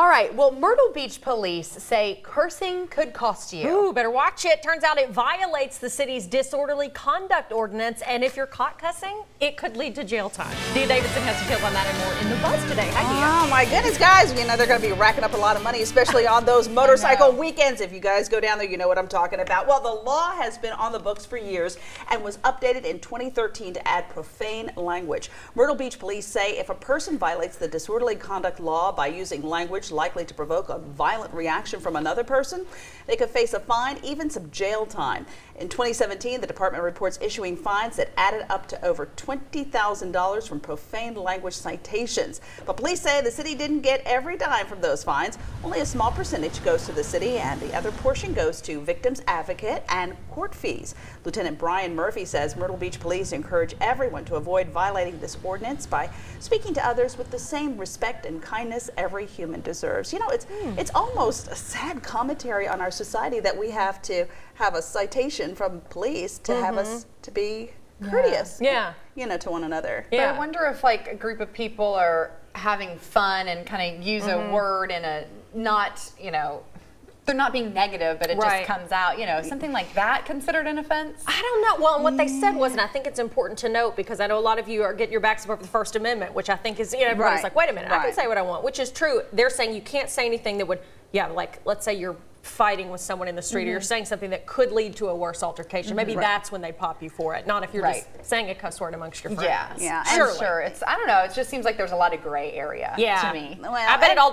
All right, well, Myrtle Beach police say cursing could cost you. Ooh, better watch it. Turns out it violates the city's disorderly conduct ordinance, and if you're caught cussing, it could lead to jail time. Dia Davidson has details on that and more in the Buzz today. Hi, Dia. Oh my goodness, guys! You know they're going to be racking up a lot of money, especially on those motorcycle weekends. If you guys go down there, you know what I'm talking about. Well, the law has been on the books for years and was updated in 2013 to add profane language. Myrtle Beach police say if a person violates the disorderly conduct law by using language likely to provoke a violent reaction from another person, they could face a fine, even some jail time. In 2017, the department reports issuing fines that added up to over $20,000 from profane language citations. But police say the city didn't get every dime from those fines. Only a small percentage goes to the city, and the other portion goes to victims advocate and court fees. Lieutenant Brian Murphy says Myrtle Beach police encourage everyone to avoid violating this ordinance by speaking to others with the same respect and kindness every human deserves. You know, it's almost a sad commentary on our society that we have to have a citation from police to have us to be courteous, you know, to one another. But I wonder if like a group of people are having fun and kind of use a word in a not, you know, they're not being negative, but it just comes out, you know, something like that considered an offense? I don't know. Well, and what they said was, and I think it's important to note because I know a lot of you are getting your backs up over the First Amendment, which I think is, you know, everybody's like, wait a minute, I can say what I want, which is true. They're saying you can't say anything that would, like, let's say you're fighting with someone in the street or you're saying something that could lead to a worse altercation. Maybe that's when they pop you for it, not if you're just saying a cuss word amongst your friends. Sure. It's, I don't know, it just seems like there's a lot of gray area to me. Well, I bet it all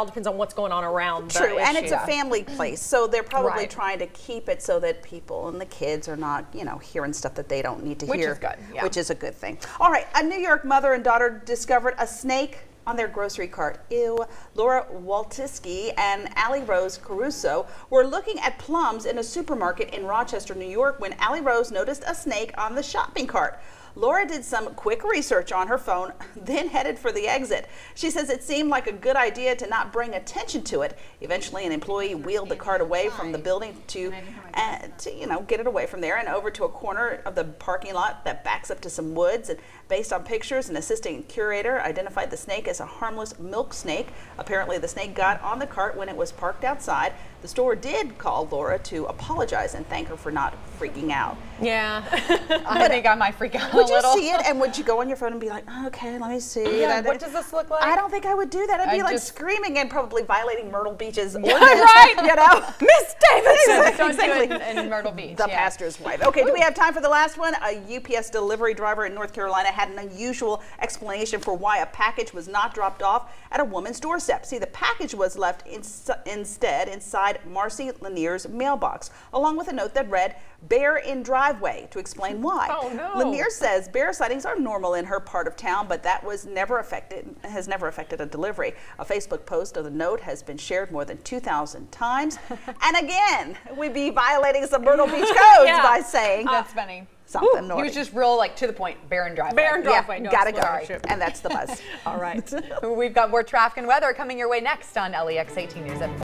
depends on what's going on around the issue. And it's a family place, so they're probably trying to keep it so that people and the kids are not, you know, hearing stuff that they don't need to hear. Which is good. Which is a good thing. All right, a New York mother and daughter discovered a snake on their grocery cart. Ew. Laura Waltiski and Allie Rose Caruso were looking at plums in a supermarket in Rochester, New York when Allie Rose noticed a snake on the shopping cart. Laura did some quick research on her phone, then headed for the exit. She says it seemed like a good idea to not bring attention to it. Eventually, an employee wheeled the cart away from the building to you know, get it away from there and over to a corner of the parking lot that backs up to some woods. And based on pictures, an assistant curator identified the snake as a harmless milk snake. Apparently, the snake got on the cart when it was parked outside. The store did call Laura to apologize and thank her for not freaking out. Yeah. I think I might freak out a little. little. Would you see it and would you go on your phone and be like, oh, okay, let me see. Yeah, what does this look like? I don't think I would do that. I'd be like screaming and probably violating Myrtle Beach's ordinance. You know? Miss Davidson! Don't do it in Myrtle Beach. The pastor's wife. Okay, do we have time for the last one? A UPS delivery driver in North Carolina had an unusual explanation for why a package was not dropped off at a woman's doorstep. See, the package was left instead inside Marcy Lanier's mailbox, along with a note that read, "Bear in driveway," to explain why. Oh, no. Lanier says bear sightings are normal in her part of town, but that has never affected a delivery. A Facebook post of the note has been shared more than 2,000 times. And again, we'd be violating some Myrtle Beach codes by saying that's funny. Something naughty. He was just real, like, to the point, bear in driveway. Bear in driveway. Yeah, gotta go. And that's the Buzz. All right. We've got more traffic and weather coming your way next on LEX 18 News at 4.